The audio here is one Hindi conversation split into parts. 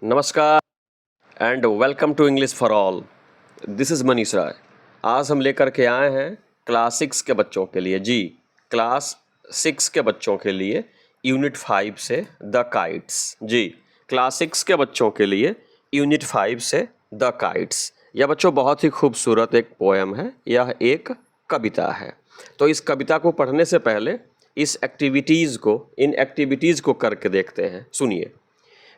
नमस्कार and welcome to English for all. This is Manish Rai. आज हम लेकर के आए हैं क्लास 6 के बच्चों के लिए, जी क्लास 6 के बच्चों के लिए यूनिट 5 से द काइट्स। जी क्लास 6 के बच्चों के लिए यूनिट 5 से द काइट्स। यह बच्चों बहुत ही खूबसूरत एक पोएम है, यह एक कविता है। तो इस कविता को पढ़ने से पहले इन एक्टिविटीज़ को करके देखते हैं। सुनिए,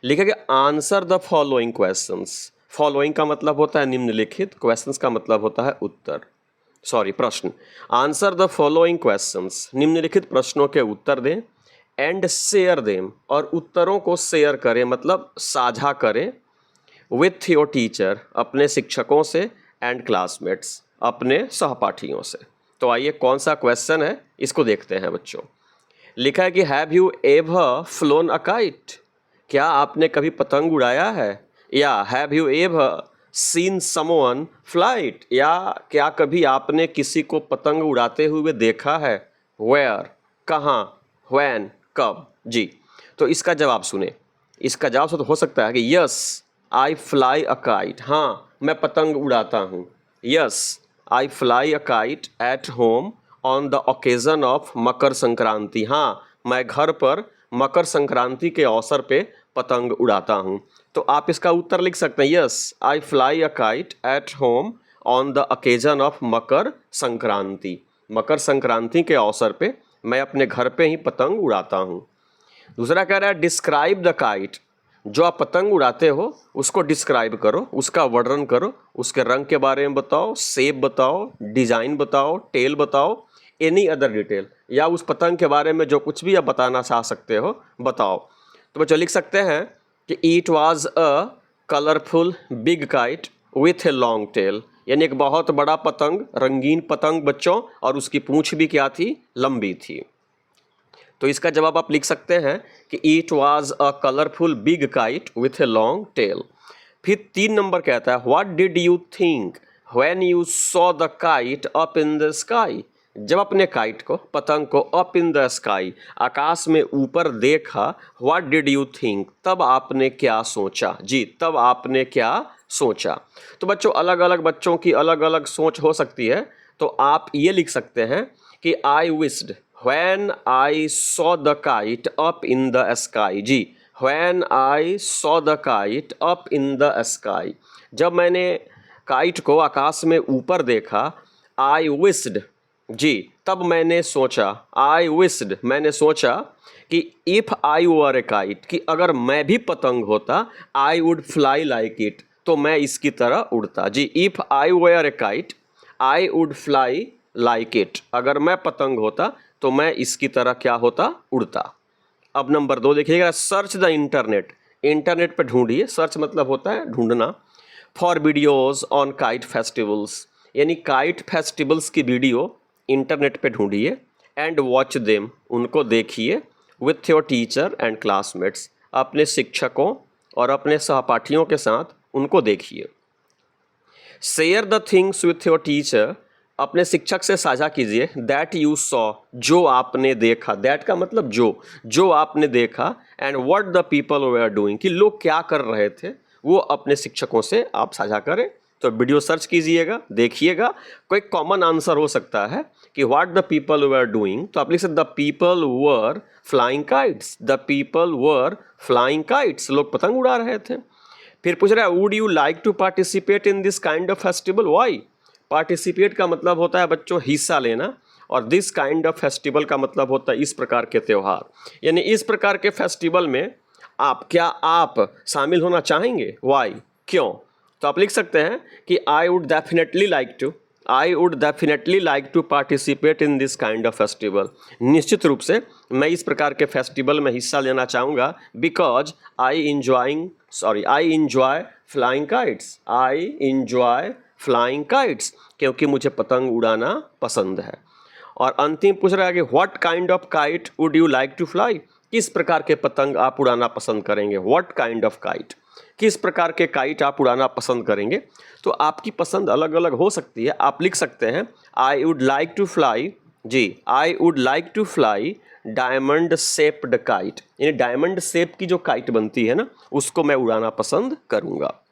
लिखा गया answer the following questions. Following का मतलब होता है निम्नलिखित, क्वेश्चंस का मतलब होता है उत्तर, प्रश्न। आंसर द फॉलोइंग क्वेश्चंस, निम्नलिखित प्रश्नों के उत्तर दें। एंड शेयर देम, और उत्तरों को शेयर करें मतलब साझा करें। विथ योर टीचर, अपने शिक्षकों से। एंड क्लासमेट्स, अपने सहपाठियों से। तो आइए कौन सा क्वेश्चन है इसको देखते हैं बच्चों। लिखा है कि have you ever phloem a kite, क्या आपने कभी पतंग उड़ाया है। या have you ever seen someone flight, या क्या कभी आपने किसी को पतंग उड़ाते हुए देखा है। वेयर, कहाँ। व्हेन, कब। जी तो इसका जवाब सुने। इसका जवाब हो सकता है कि yes I fly a kite, हाँ मैं पतंग उड़ाता हूँ। Yes I fly a kite at home on the occasion of Makar Sankranti, हाँ मैं घर पर मकर संक्रांति के अवसर पे पतंग उड़ाता हूँ। तो आप इसका उत्तर लिख सकते हैं, yes I fly a kite at home on the occasion of Makar Sankranti. Makar Sankranti के अवसर पे मैं अपने घर पे ही पतंग उड़ाता हूँ। दूसरा कह रहा है डिस्क्राइब द काइट, जो आप पतंग उड़ाते हो उसको डिस्क्राइब करो, उसका वर्णन करो, उसके रंग के बारे में बताओ, शेप बताओ, डिजाइन बताओ, टेल बताओ, एनी अदर डिटेल, या उस पतंग के बारे में जो कुछ भी आप बताना चाह सकते हो बताओ। तो बच्चों लिख सकते हैं कि it was a colourful big kite with a long tail, यानी एक बहुत बड़ा पतंग, रंगीन पतंग बच्चों, और उसकी पूंछ भी क्या थी, लंबी थी। तो इसका जवाब आप लिख सकते हैं कि it was a colourful big kite with a long tail. फिर 3 नंबर कहता है what did you think when you saw the kite up in the sky, जब अपने काइट को, पतंग को अप इन द स्काई, आकाश में ऊपर देखा। व्हाट डिड यू थिंक, तब आपने क्या सोचा। जी तब आपने क्या सोचा। तो बच्चों अलग अलग बच्चों की अलग अलग सोच हो सकती है। तो आप ये लिख सकते हैं कि I wished when I saw the kite up in the sky. जी when I saw the kite up in the sky, जब मैंने काइट को आकाश में ऊपर देखा। आई विश्ड, जी तब मैंने सोचा। आई विश्ड, मैंने सोचा कि if I were a kite, कि अगर मैं भी पतंग होता। I would fly like it, तो मैं इसकी तरह उड़ता। जी if I were a kite I would fly like it, अगर मैं पतंग होता तो मैं इसकी तरह क्या होता, उड़ता। अब नंबर 2 देखिएगा, सर्च द इंटरनेट, इंटरनेट पे ढूंढिए। सर्च मतलब होता है ढूंढना। For videos on kite festivals, यानी काइट फेस्टिवल्स की वीडियो इंटरनेट पे ढूंढिए। एंड वॉच देम, उनको देखिए। With your teacher and classmates, अपने शिक्षकों और अपने सहपाठियों के साथ उनको देखिए। Share the things with your teacher, अपने शिक्षक से साझा कीजिए। दैट यू सॉ, जो आपने देखा। दैट का मतलब जो आपने देखा। And what the people were doing, कि लोग क्या कर रहे थे, वो अपने शिक्षकों से आप साझा करें। तो वीडियो सर्च कीजिएगा, देखिएगा। कोई कॉमन आंसर हो सकता है कि what the people were doing, तो आप लिख सकते the people were flying kites. The people were flying kites, लोग पतंग उड़ा रहे थे। फिर पूछ रहा है would you like to participate in this kind of festival, why. Participate का मतलब होता है बच्चों हिस्सा लेना, और दिस काइंड ऑफ फेस्टिवल का मतलब होता है इस प्रकार के त्यौहार, यानी इस प्रकार के फेस्टिवल में आप शामिल होना चाहेंगे। वाई, क्यों। तो आप लिख सकते हैं कि I would definitely like to participate in this kind of festival, निश्चित रूप से मैं इस प्रकार के फेस्टिवल में हिस्सा लेना चाहूँगा। Because I enjoy flying kites, क्योंकि मुझे पतंग उड़ाना पसंद है। और अंतिम पूछ रहा है कि what kind of kite would you like to fly, किस प्रकार के पतंग आप उड़ाना पसंद करेंगे। व्हाट काइंड ऑफ काइट, किस प्रकार के काइट आप उड़ाना पसंद करेंगे। तो आपकी पसंद अलग अलग हो सकती है। आप लिख सकते हैं I would like to fly, जी I would like to fly diamond shaped kite, यानी डायमंड शेप की जो काइट बनती है ना, उसको मैं उड़ाना पसंद करूँगा।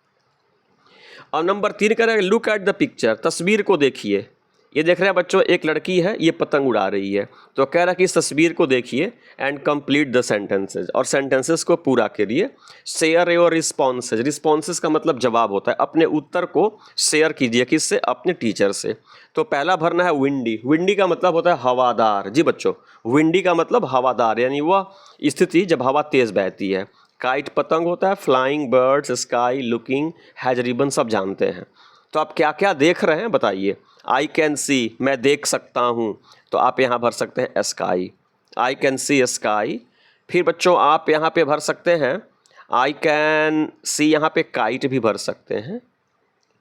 और नंबर 3 कह रहा है लुक एट द पिक्चर, तस्वीर को देखिए। ये देख रहे हैं बच्चों, एक लड़की है, ये पतंग उड़ा रही है। तो कह रहा है कि इस तस्वीर को देखिए एंड कंप्लीट द सेंटेंसेज, और सेंटेंसेस को पूरा करिए। शेयर योर रिस्पॉन्सेज, रिस्पॉन्सेज का मतलब जवाब होता है। अपने उत्तर को शेयर कीजिए, किससे? अपने टीचर से। तो पहला भरना है विंडी। विंडी का मतलब होता है हवादार। जी बच्चों, विंडी का मतलब हवादार, यानी वह स्थिति जब हवा तेज बहती है। काइट पतंग होता है, flying birds, sky, looking, has ribbon, सब जानते हैं। तो आप क्या क्या देख रहे हैं बताइए। आई कैन सी, मैं देख सकता हूँ, तो आप यहाँ भर सकते हैं sky, I can see sky. फिर बच्चों आप यहाँ पे भर सकते हैं आई कैन सी, यहाँ पे काइट भी भर सकते हैं,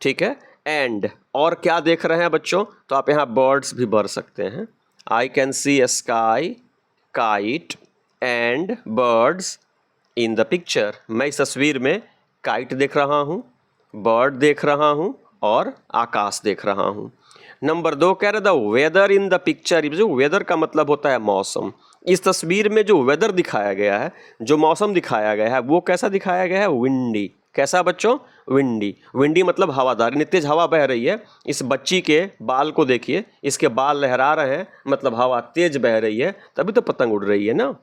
ठीक है। एंड और क्या देख रहे हैं बच्चों, तो आप यहाँ बर्ड्स भी भर सकते हैं। I can see sky, kite and birds in the picture. मैं इस तस्वीर में काइट देख रहा हूँ, बर्ड देख रहा हूँ और आकाश देख रहा हूँ। नंबर 2 कह रहे the weather in the picture. जो वेदर का मतलब होता है मौसम। इस तस्वीर में जो वेदर दिखाया गया है, जो मौसम दिखाया गया है, वो कैसा दिखाया गया है? विंडी। कैसा बच्चों? विंडी। विंडी मतलब हवादार, इतनी तेज हवा बह रही है। इस बच्ची के बाल को देखिए, इसके बाल लहरा रहे हैं, मतलब हवा तेज बह रही है, तभी तो पतंग उड़ रही है ना।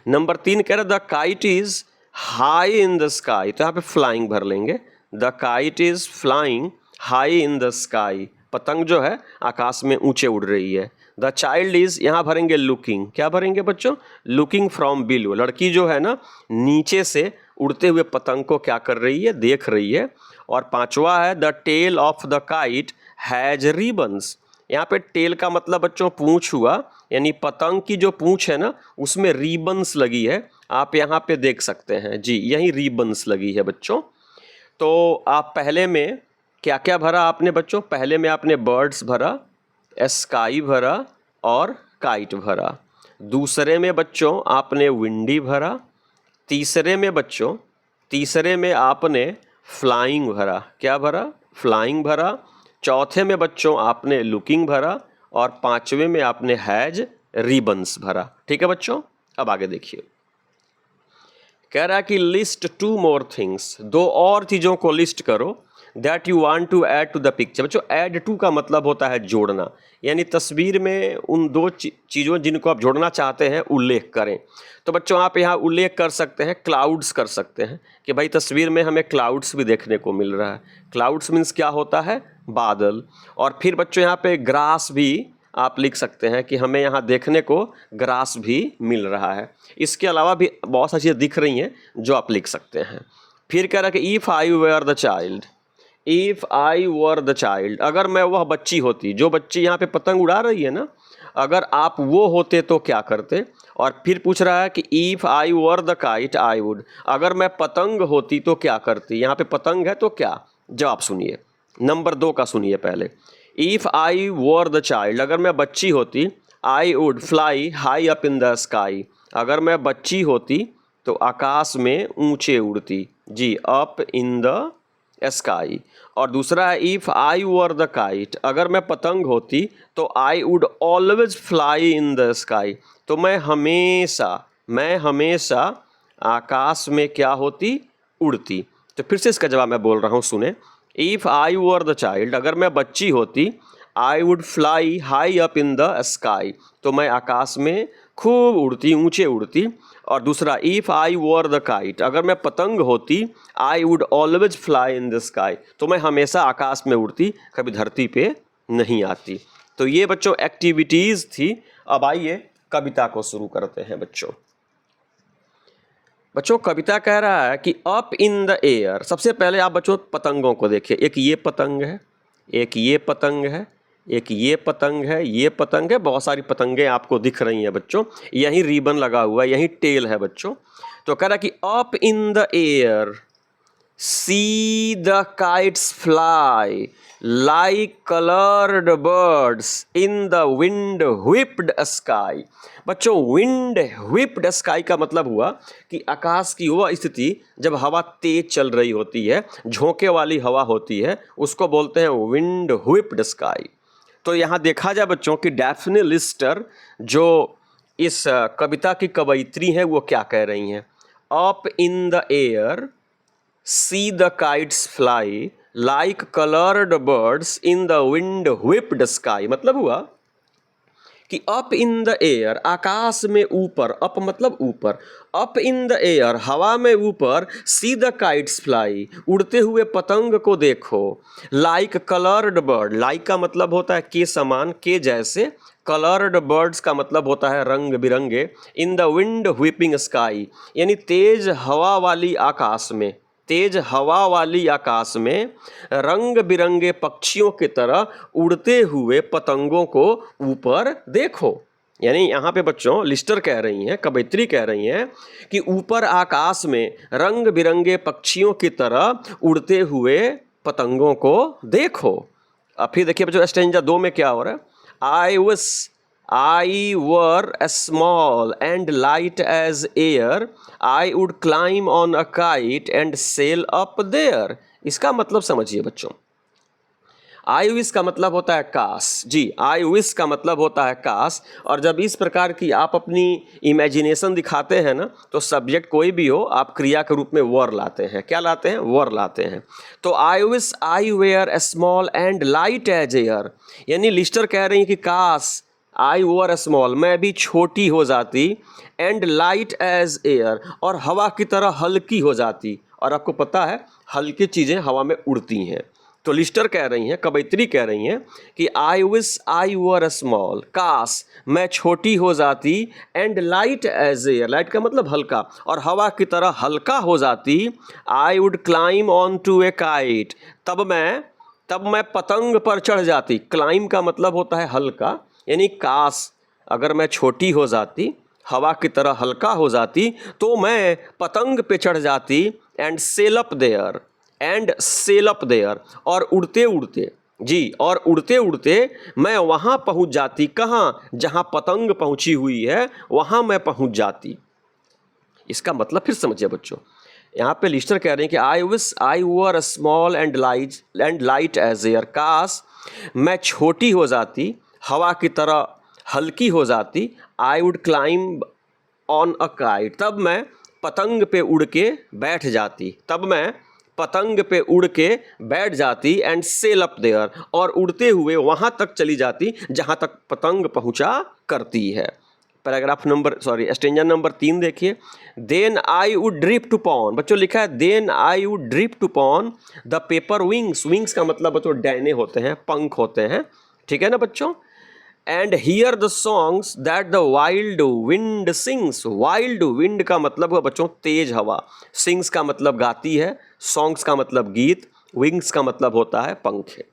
नंबर 3 कह रहे the kite is high in the sky, तो यहाँ पे फ्लाइंग भर लेंगे। The kite is flying high in the sky, पतंग जो है आकाश में ऊंचे उड़ रही है। द चाइल्ड इज, यहाँ भरेंगे लुकिंग। क्या भरेंगे बच्चों? लुकिंग फ्रॉम बिलो, लड़की जो है ना नीचे से उड़ते हुए पतंग को क्या कर रही है? देख रही है। और 5वां है the tail of the kite has ribbons. यहाँ पे टेल का मतलब बच्चों पूंछ हुआ, यानी पतंग की जो पूंछ है ना उसमें रिबन्स लगी है। आप यहाँ पे देख सकते हैं जी, यही रिबन्स लगी है बच्चों। तो आप पहले में क्या क्या भरा आपने बच्चों? पहले में आपने बर्ड्स भरा, स्काई भरा और काइट भरा। दूसरे में बच्चों आपने विंडी भरा। तीसरे में आपने फ्लाइंग भरा। क्या भरा? फ्लाइंग भरा। चौथे में बच्चों आपने लुकिंग भरा और 5वें में आपने हैज रिबन्स भरा। ठीक है बच्चों, अब आगे देखिए। कह रहा है कि लिस्ट 2 मोर थिंग्स, 2 और चीज़ों को लिस्ट करो that you want to add to the picture. बच्चों ऐड टू का मतलब होता है जोड़ना, यानी तस्वीर में उन 2 चीज़ों जिनको आप जोड़ना चाहते हैं उल्लेख करें। तो बच्चों आप यहाँ उल्लेख कर सकते हैं, क्लाउड्स कर सकते हैं कि भाई तस्वीर में हमें क्लाउड्स भी देखने को मिल रहा है। क्लाउड्स मीन्स क्या होता है? बादल। और फिर बच्चों यहाँ पे ग्रास भी आप लिख सकते हैं कि हमें यहाँ देखने को ग्रास भी मिल रहा है। इसके अलावा भी बहुत सारी चीज़ें दिख रही हैं जो आप लिख सकते हैं। फिर कह रहा है कि if I were the child, if I were the child, अगर मैं वह बच्ची होती, जो बच्ची यहाँ पे पतंग उड़ा रही है ना, अगर आप वो होते तो क्या करते। और फिर पूछ रहा है कि if I were the kite I would, अगर मैं पतंग होती तो क्या करती। यहाँ पे पतंग है तो क्या, जवाब सुनिए। नंबर 2 का सुनिए पहले। If I were the child, अगर मैं बच्ची होती, आई would fly high up in the sky, अगर मैं बच्ची होती तो आकाश में ऊंचे उड़ती। जी, अप इन द स्काई। और दूसरा है if I were the kite, अगर मैं पतंग होती तो I would always fly in the sky, तो मैं हमेशा आकाश में क्या होती? उड़ती। तो फिर से इसका जवाब मैं बोल रहा हूँ, सुने। If I were the child, अगर मैं बच्ची होती, आई would fly high up in the sky, तो मैं आकाश में खूब उड़ती, ऊंचे उड़ती। और दूसरा if I were the kite, अगर मैं पतंग होती, I would always fly in the sky, तो मैं हमेशा आकाश में उड़ती, कभी धरती पे नहीं आती। तो ये बच्चों एक्टिविटीज़ थी। अब आइए कविता को शुरू करते हैं बच्चों। बच्चों कविता कह रहा है कि अप इन द एयर। सबसे पहले आप बच्चों पतंगों को देखिए, एक ये पतंग है, एक ये पतंग है, एक ये पतंग है, ये पतंग है, बहुत सारी पतंगें आपको दिख रही हैं बच्चों। यहीं रिबन लगा हुआ है, यहीं टेल है बच्चों। तो कह रहा कि up in the air see the kites fly like coloured birds in the wind whipped sky. बच्चों विंड व्हिप्ड स्काई का मतलब हुआ कि आकाश की वह स्थिति जब हवा तेज चल रही होती है, झोंके वाली हवा होती है, उसको बोलते हैं विंड व्हिप्ड स्काई। तो यहाँ देखा जाए बच्चों कि डैफ्ने लिस्टर जो इस कविता की कवयित्री हैं वो क्या कह रही हैं? Up in the air see the kites fly like coloured birds in the wind whipped sky. मतलब हुआ कि अप इन द एयर, आकाश में ऊपर, अप मतलब ऊपर, अप इन द एयर हवा में ऊपर, सी द काइट्स फ्लाई उड़ते हुए पतंग को देखो, लाइक कलर्ड बर्ड, लाइक का मतलब होता है के समान, के जैसे, कलर्ड बर्ड्स का मतलब होता है रंग बिरंगे, in the wind whipping sky यानी तेज हवा वाली आकाश में, तेज हवा वाली आकाश में रंग बिरंगे पक्षियों की तरह उड़ते हुए पतंगों को ऊपर देखो। यानी यहाँ पे बच्चों लिस्टर कह रही हैं, कवयित्री कह रही हैं कि ऊपर आकाश में रंग बिरंगे पक्षियों की तरह उड़ते हुए पतंगों को देखो। अब फिर देखिए बच्चों स्टैंजा 2 में क्या हो रहा है? I wish I were as small and light as air, I would climb on a kite and sail up there। इसका मतलब समझिए बच्चों, आई विश का मतलब होता है काश, जी आई विश का मतलब होता है काश। और जब इस प्रकार की आप अपनी इमेजिनेशन दिखाते हैं ना, तो सब्जेक्ट कोई भी हो आप क्रिया के रूप में वर लाते हैं। क्या लाते हैं? वर लाते हैं। तो I wish I were a small and light as air, यानी लिस्टर कह रही हैं कि काश आई वर स्मॉल, मैं भी छोटी हो जाती, एंड लाइट एज एयर, और हवा की तरह हल्की हो जाती। और आपको पता है हल्की चीज़ें हवा में उड़ती हैं। तो लिस्टर कह रही हैं, कवयित्री कह रही हैं कि I wish I were small, काश मैं छोटी हो जाती, and light as air, light का मतलब हल्का, और हवा की तरह हल्का हो जाती, I would climb on to a kite, तब मैं पतंग पर चढ़ जाती। क्लाइम का मतलब होता है हल्का, यानी काश अगर मैं छोटी हो जाती, हवा की तरह हल्का हो जाती, तो मैं पतंग पे चढ़ जाती, and sail up there, and sail up there, और उड़ते उड़ते, जी और उड़ते उड़ते मैं वहाँ पहुँच जाती। कहाँ? जहाँ पतंग पहुँची हुई है वहाँ मैं पहुँच जाती। इसका मतलब फिर समझिए बच्चों, यहाँ पे लिस्टर कह रहे हैं कि I wish I were small and light as air, काश मैं छोटी हो जाती, हवा की तरह हल्की हो जाती, I would climb on a kite, तब मैं पतंग पे उड़ के बैठ जाती, तब मैं पतंग पे उड़ के बैठ जाती, एंड सेल अप देयर, और उड़ते हुए वहाँ तक चली जाती जहाँ तक पतंग पहुँचा करती है। स्टेंजा नंबर 3 देखिए, then I would drift upon, बच्चों लिखा है then I would drift upon the paper wings, wings का मतलब बच्चों डैने होते हैं, पंख होते हैं, ठीक है ना बच्चों, and here the songs that the wild wind sings, wild wind का मतलब हुआ बच्चों तेज हवा, सिंग्स का मतलब गाती है, सॉन्ग्स का मतलब गीत, विंग्स का मतलब होता है पंखे।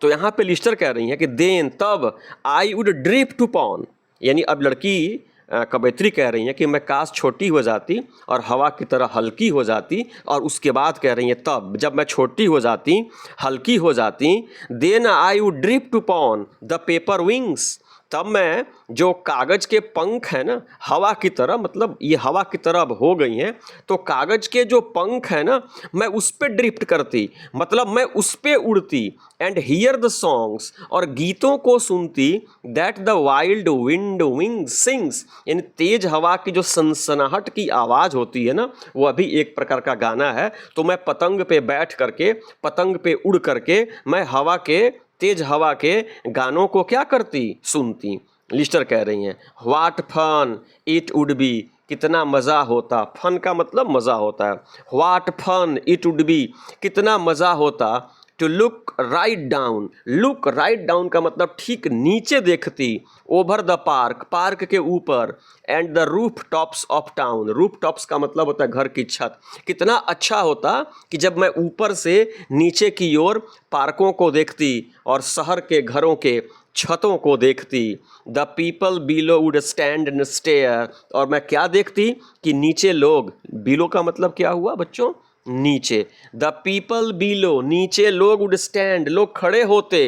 तो यहाँ पे लिस्टर कह रही हैं कि देन तब आई वुड ड्रिफ्ट अपॉन, यानी अब लड़की कवयित्री कह रही हैं कि मैं काश छोटी हो जाती और हवा की तरह हल्की हो जाती, और उसके बाद कह रही हैं तब जब मैं छोटी हो जाती, हल्की हो जाती, then I would drift upon the paper wings, तब मैं जो कागज़ के पंख हैं ना, हवा की तरह, मतलब ये हवा की तरह अब हो गई हैं, तो कागज़ के जो पंख हैं ना, मैं उस पर ड्रिफ्ट करती, मतलब मैं उस पर उड़ती, एंड हियर द सॉन्ग्स, और गीतों को सुनती, that the wild wind wing sings, यानी तेज हवा की जो सनसनाहट की आवाज़ होती है ना, वो अभी एक प्रकार का गाना है। तो मैं पतंग पे बैठ करके, पतंग पे उड़ करके मैं हवा के, तेज हवा के गानों को क्या करती? सुनती। लिस्टर कह रही हैं what fun it would be, कितना मज़ा होता, फन का मतलब मज़ा होता है, what fun it would be, कितना मज़ा होता, to look right down, look right down का मतलब ठीक नीचे देखती, ओवर द पार्क, पार्क के ऊपर, and the roof tops of town, roof tops का मतलब होता है घर की छत, कितना अच्छा होता कि जब मैं ऊपर से नीचे की ओर पार्कों को देखती और शहर के घरों के छतों को देखती। The people below would stand and stare, और मैं क्या देखती कि नीचे लोग, बिलो का मतलब क्या हुआ बच्चों? नीचे। द पीपल बिलो, नीचे लोग, वुड स्टैंड, लोग खड़े होते,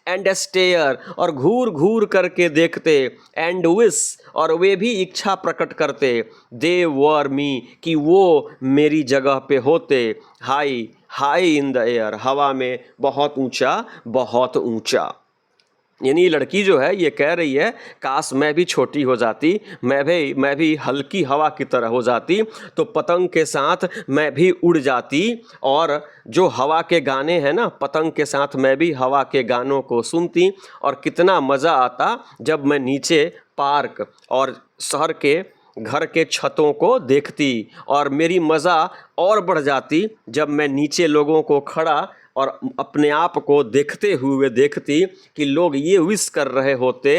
एंड स्टेयर, और घूर घूर करके देखते, एंड विश, और वे भी इच्छा प्रकट करते, दे वर मी, कि वो मेरी जगह पे होते, high high in the air, हवा में बहुत ऊंचा बहुत ऊंचा। यानी ये लड़की जो है ये कह रही है काश मैं भी छोटी हो जाती, मैं भी हल्की हवा की तरह हो जाती, तो पतंग के साथ मैं भी उड़ जाती और जो हवा के गाने हैं ना, पतंग के साथ मैं भी हवा के गानों को सुनती और कितना मज़ा आता जब मैं नीचे पार्क और शहर के घर के छतों को देखती, और मेरी मज़ा और बढ़ जाती जब मैं नीचे लोगों को खड़ा और अपने आप को देखते हुए देखती कि लोग ये विश कर रहे होते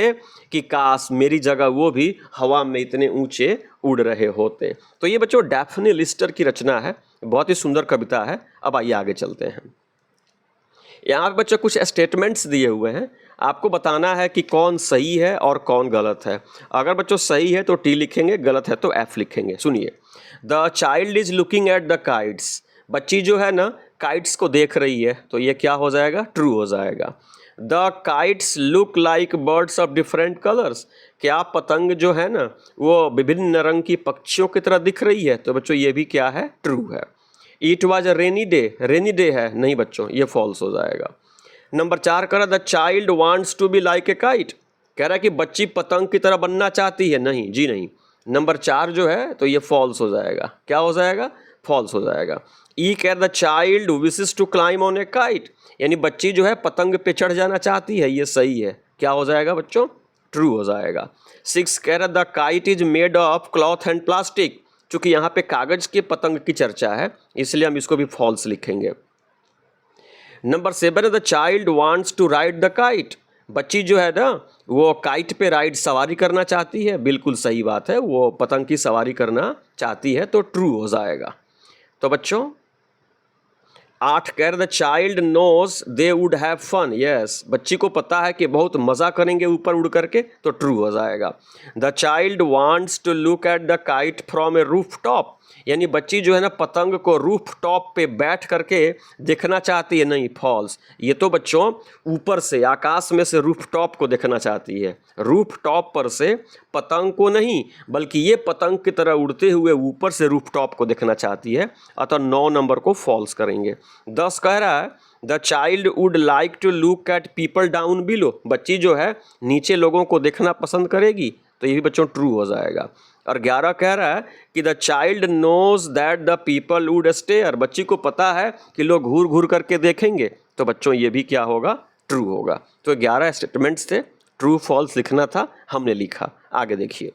कि काश मेरी जगह वो भी हवा में इतने ऊंचे उड़ रहे होते। तो ये बच्चों डैफ्ने लिस्टर की रचना है, बहुत ही सुंदर कविता है। अब आइए आगे चलते हैं। यहाँ पे बच्चों कुछ स्टेटमेंट्स दिए हुए हैं, आपको बताना है कि कौन सही है और कौन गलत है। अगर बच्चों सही है तो टी लिखेंगे, गलत है तो एफ लिखेंगे। सुनिए, the child is looking at the kites, बच्ची जो है ना काइट्स को देख रही है, तो ये क्या हो जाएगा, ट्रू हो जाएगा। The kites look like birds of different colours, क्या पतंग जो है ना वो विभिन्न रंग की पक्षियों की तरह दिख रही है, तो बच्चों ये भी क्या है, ट्रू है। It was a rainy day है, नहीं बच्चों ये फॉल्स हो जाएगा। नंबर 4 कह रहा the child wants to be like a kite, कह रहा है कि बच्ची पतंग की तरह बनना चाहती है, नहीं जी नहीं। नंबर 4 जो है तो ये फॉल्स हो जाएगा, क्या हो जाएगा, फॉल्स हो जाएगा। ई कह the child wishes to climb on a kite, यानी बच्ची जो है पतंग पे चढ़ जाना चाहती है, ये सही है, क्या हो जाएगा बच्चों, ट्रू हो जाएगा। 6 कह रहा the kite is made of cloth and plastic, चूंकि यहाँ पे कागज के पतंग की चर्चा है इसलिए हम इसको भी फॉल्स लिखेंगे। Number 7 the child wants to ride the kite, बच्ची जो है ना वो काइट पे राइड सवारी करना चाहती है, बिल्कुल सही बात है, वो पतंग की सवारी करना चाहती है, तो ट्रू हो जाएगा। तो बच्चों 8 कह रहे the child knows they would have fun, yes बच्ची को पता है कि बहुत मज़ा करेंगे ऊपर उड़ करके, तो ट्रू हो जाएगा। The child wants to look at the kite from a roof top, यानी बच्ची जो है ना पतंग को रूफ टॉप पे बैठ करके देखना चाहती है, नहीं फॉल्स। ये तो बच्चों ऊपर से आकाश में से रूफ टॉप को देखना चाहती है, रूफ टॉप पर से पतंग को नहीं बल्कि ये पतंग की तरह उड़ते हुए ऊपर से रूफ टॉप को देखना चाहती है, अतः 9 नंबर को फॉल्स करेंगे। 10 कह रहा है the child would like to look at people down below, बच्ची जो है नीचे लोगों को देखना पसंद करेगी, तो ये भी बच्चों ट्रू हो जाएगा। और 11 कह रहा है कि the child knows that the people would stare, बच्ची को पता है कि लोग घूर घूर करके देखेंगे, तो बच्चों ये भी क्या होगा, ट्रू होगा। तो 11 स्टेटमेंट्स थे, ट्रू फॉल्स लिखना था, हमने लिखा। आगे देखिए,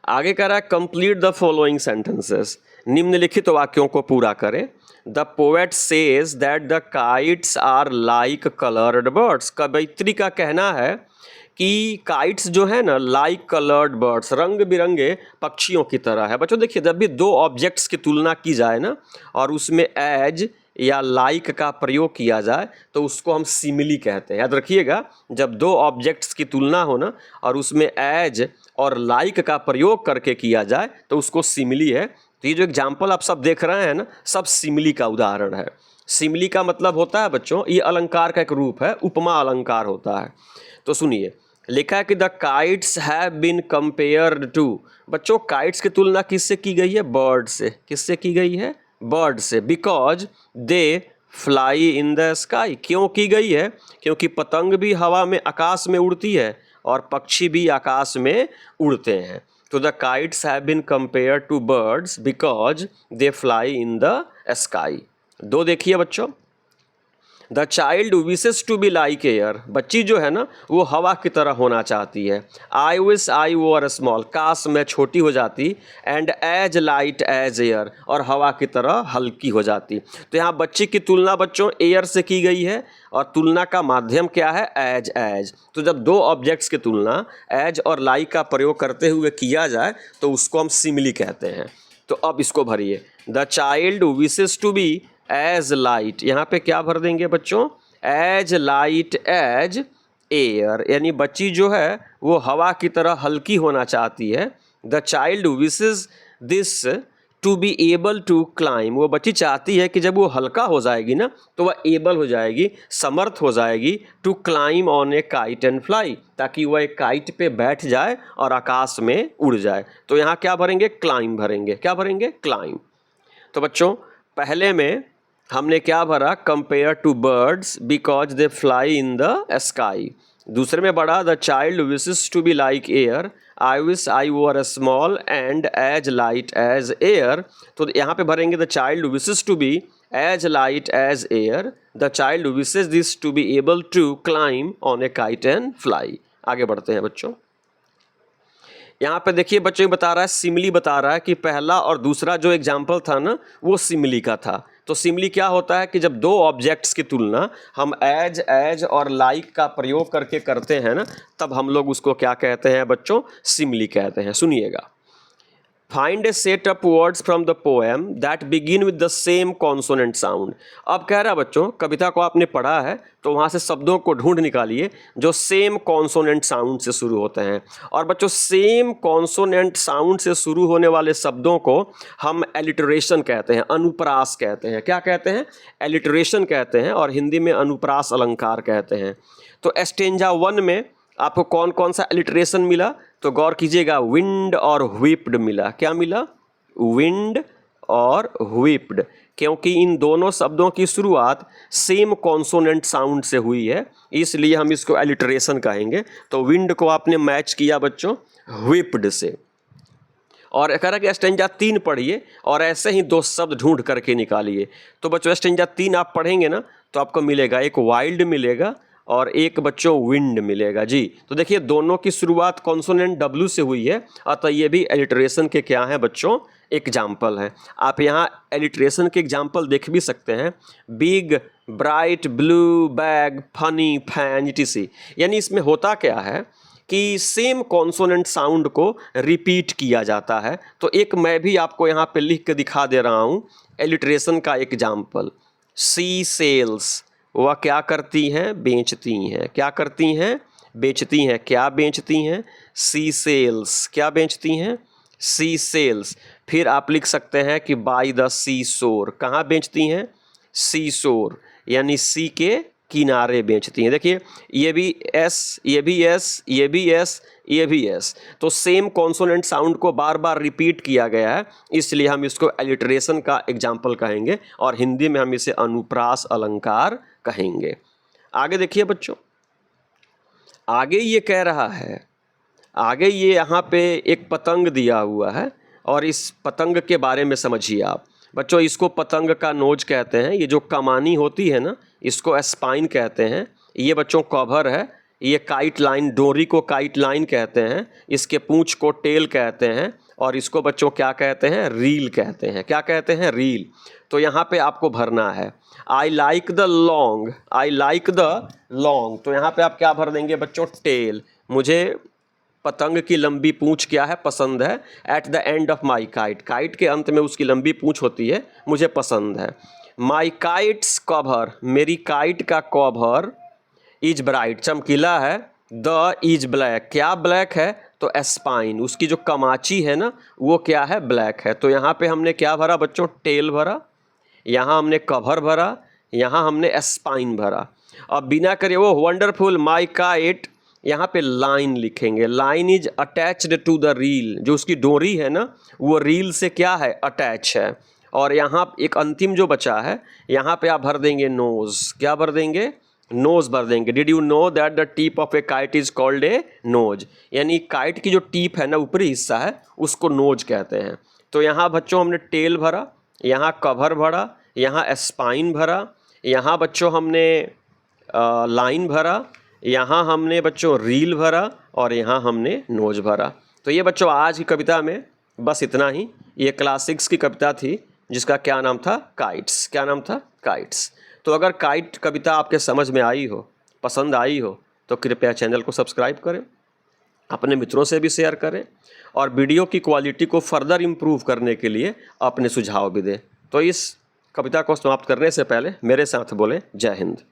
आगे कह रहा है कंप्लीट द फॉलोइंग सेंटेंसेस, निम्नलिखित वाक्यों को पूरा करें। The poet says that the kites are like coloured birds, कवयित्री का कहना है कि काइट्स जो है ना लाइक कलर्ड बर्ड्स, रंग बिरंगे पक्षियों की तरह है। बच्चों देखिए, जब भी दो ऑब्जेक्ट्स की तुलना की जाए ना और उसमें एज या लाइक का प्रयोग किया जाए तो उसको हम सिमिली कहते हैं। याद रखिएगा, जब दो ऑब्जेक्ट्स की तुलना हो ना और उसमें एज और लाइक का प्रयोग करके किया जाए तो उसको सिमिली है। तो ये जो एग्जाम्पल आप सब देख रहे हैं ना, सब सिमिली का उदाहरण है। सिमिली का मतलब होता है बच्चों, ये अलंकार का एक रूप है, उपमा अलंकार होता है। तो सुनिए, लिखा है कि the kites have been compared to, बच्चों काइट्स की तुलना किससे की गई है, बर्ड से। किससे की गई है, बर्ड से। Because they fly in the sky, क्यों की गई है, क्योंकि पतंग भी हवा में आकाश में उड़ती है और पक्षी भी आकाश में उड़ते हैं। तो the kites have been compared to birds because they fly in the sky. 2 देखिए बच्चों, the child wishes to be like air, बच्ची जो है ना वो हवा की तरह होना चाहती है। आई विश आई वर स्मॉल, काश मैं छोटी हो जाती, and as light as air, और हवा की तरह हल्की हो जाती। तो यहाँ बच्ची की तुलना बच्चों एयर से की गई है और तुलना का माध्यम क्या है, एज। एज तो जब दो ऑब्जेक्ट्स की तुलना एज और लाइक का प्रयोग करते हुए किया जाए तो उसको हम सिमिली कहते हैं। तो अब इसको भरिए, the child wishes to be as light, यहाँ पे क्या भर देंगे बच्चों, एज लाइट एज एयर, यानी बच्ची जो है वो हवा की तरह हल्की होना चाहती है। The child wishes this to be able to climb, वो बच्ची चाहती है कि जब वो हल्का हो जाएगी ना तो वह एबल हो जाएगी, समर्थ हो जाएगी, to climb on a kite and fly, ताकि वह एक काइट पे बैठ जाए और आकाश में उड़ जाए। तो यहाँ क्या भरेंगे, क्लाइम भरेंगे। क्या भरेंगे, क्लाइम। तो बच्चों पहले में हमने क्या भरा, compare to birds because they fly in the sky. दूसरे में पढ़ा the child wishes to be like air, I wish I were small and as light as air. तो यहाँ पे भरेंगे the child wishes to be as light as air, the child wishes this to be able to climb on a kite and fly. आगे बढ़ते हैं बच्चों। यहाँ पे देखिए बच्चों ये बता रहा है, सिमिली बता रहा है कि पहला और दूसरा जो एग्जाम्पल था ना वो सिमिली का था। तो सिमिली क्या होता है कि जब दो ऑब्जेक्ट्स की तुलना हम एज और लाइक का प्रयोग करके करते हैं ना, तब हम लोग उसको क्या कहते हैं बच्चों, सिमिली कहते हैं। सुनिएगा, find A set of words from the poem that begin with the same consonant sound. अब कह रहा है बच्चों, कविता को आपने पढ़ा है तो वहाँ से शब्दों को ढूंढ निकालिए जो सेम कॉन्सोनेंट साउंड से शुरू होते हैं। और बच्चों सेम कॉन्सोनेंट साउंड से शुरू होने वाले शब्दों को हम एलिटरेशन कहते हैं, अनुप्रास कहते हैं। क्या कहते हैं, एलिटरेशन कहते हैं, और हिंदी में अनुप्रास अलंकार कहते हैं। तो स्टेंजा 1 में आपको कौन कौन सा एलिटरेशन मिला, तो गौर कीजिएगा, विंड और व्हिप्ड मिला। क्या मिला, विंड और व्हिप्ड, क्योंकि इन दोनों शब्दों की शुरुआत सेम कॉन्सोनेंट साउंड से हुई है, इसलिए हम इसको एलिटरेशन कहेंगे। तो विंड को आपने मैच किया बच्चों व्हिप्ड से। और कह रहा कि स्टेंजा 3 पढ़िए और ऐसे ही दो शब्द ढूंढ करके निकालिए। तो बच्चों स्टेंजा 3 आप पढ़ेंगे ना तो आपको मिलेगा, एक वाइल्ड मिलेगा और एक बच्चों विंड मिलेगा जी। तो देखिए दोनों की शुरुआत कॉन्सोनेंट W से हुई है, अतः ये भी एलिटरेशन के क्या हैं बच्चों, एग्जाम्पल हैं। आप यहाँ एलिटरेशन के एग्जाम्पल देख भी सकते हैं, big, bright, blue, bag, funny, fan, etc। यानी इसमें होता क्या है कि सेम कॉन्सोनेंट साउंड को रिपीट किया जाता है। तो एक मैं भी आपको यहाँ पे लिख के दिखा दे रहा हूँ एलिटरेशन का एग्जाम्पल। सी सेल्स, वह क्या करती हैं, बेचती हैं। क्या करती हैं, बेचती हैं। क्या बेचती हैं, सी सेल्स। क्या बेचती हैं, सी सेल्स। फिर आप लिख सकते हैं कि बाय द सी शोर, कहाँ बेचती हैं, सी शोर, यानी सी के किनारे बेचती हैं। देखिए ये भी एस, ये भी एस, ये भी एस, ये भी एस। तो सेम कॉन्सोनेंट साउंड को बार बार रिपीट किया गया है, इसलिए हम इसको एलिटरेशन का एग्जाम्पल कहेंगे और हिंदी में हम इसे अनुप्रास अलंकार कहेंगे। आगे देखिए बच्चों, आगे ये कह रहा है, आगे ये यहाँ पे एक पतंग दिया हुआ है और इस पतंग के बारे में समझिए आप बच्चों। इसको पतंग का नोज कहते हैं, ये जो कमानी होती है ना इसको स्पाइन कहते हैं। ये बच्चों कवर है, ये काइट लाइन, डोरी को काइट लाइन कहते हैं, इसके पूंछ को टेल कहते हैं, और इसको बच्चों क्या कहते हैं, रील कहते हैं। क्या कहते हैं, रील। तो यहाँ पे आपको भरना है I like the long, I like the long. तो यहाँ पे आप क्या भर देंगे बच्चों, टेल। मुझे पतंग की लंबी पूंछ क्या है, पसंद है। At the end of my kite, kite के अंत में उसकी लंबी पूंछ होती है, मुझे पसंद है। माई काइट्स कवर, मेरी काइट का कवर इज ब्राइट, चमकीला है। द इज ब्लैक, क्या ब्लैक है, तो स्पाइन, उसकी जो कमाची है ना वो क्या है, ब्लैक है। तो यहाँ पे हमने क्या भरा बच्चों, टेल भरा, यहाँ हमने कवर भरा, यहाँ हमने स्पाइन भरा। अब बिना करे वो वंडरफुल माई काइट, यहाँ पे लाइन लिखेंगे, line is attached to the reel, जो उसकी डोरी है ना वो रील से क्या है, अटैच है। और यहाँ एक अंतिम जो बचा है, यहाँ पे आप भर देंगे नोज। क्या भर देंगे, नोज भर देंगे। Did you know that the tip of a kite is called a nose, यानी काइट की जो टिप है ना ऊपरी हिस्सा है उसको नोज कहते हैं। तो यहाँ बच्चों हमने टेल भरा, यहाँ कवर भरा, यहाँ स्पाइन भरा, यहाँ बच्चों हमने लाइन भरा, यहाँ हमने बच्चों रील भरा, और यहाँ हमने नोज भरा। तो ये बच्चों आज की कविता में बस इतना ही। ये क्लास 6 की कविता थी जिसका क्या नाम था, काइट्स। क्या नाम था, काइट्स। तो अगर काइट कविता आपके समझ में आई हो, पसंद आई हो, तो कृपया चैनल को सब्सक्राइब करें, अपने मित्रों से भी शेयर करें, और वीडियो की क्वालिटी को फर्दर इम्प्रूव करने के लिए अपने सुझाव भी दें। तो इस कविता को समाप्त करने से पहले मेरे साथ बोले जय हिंद।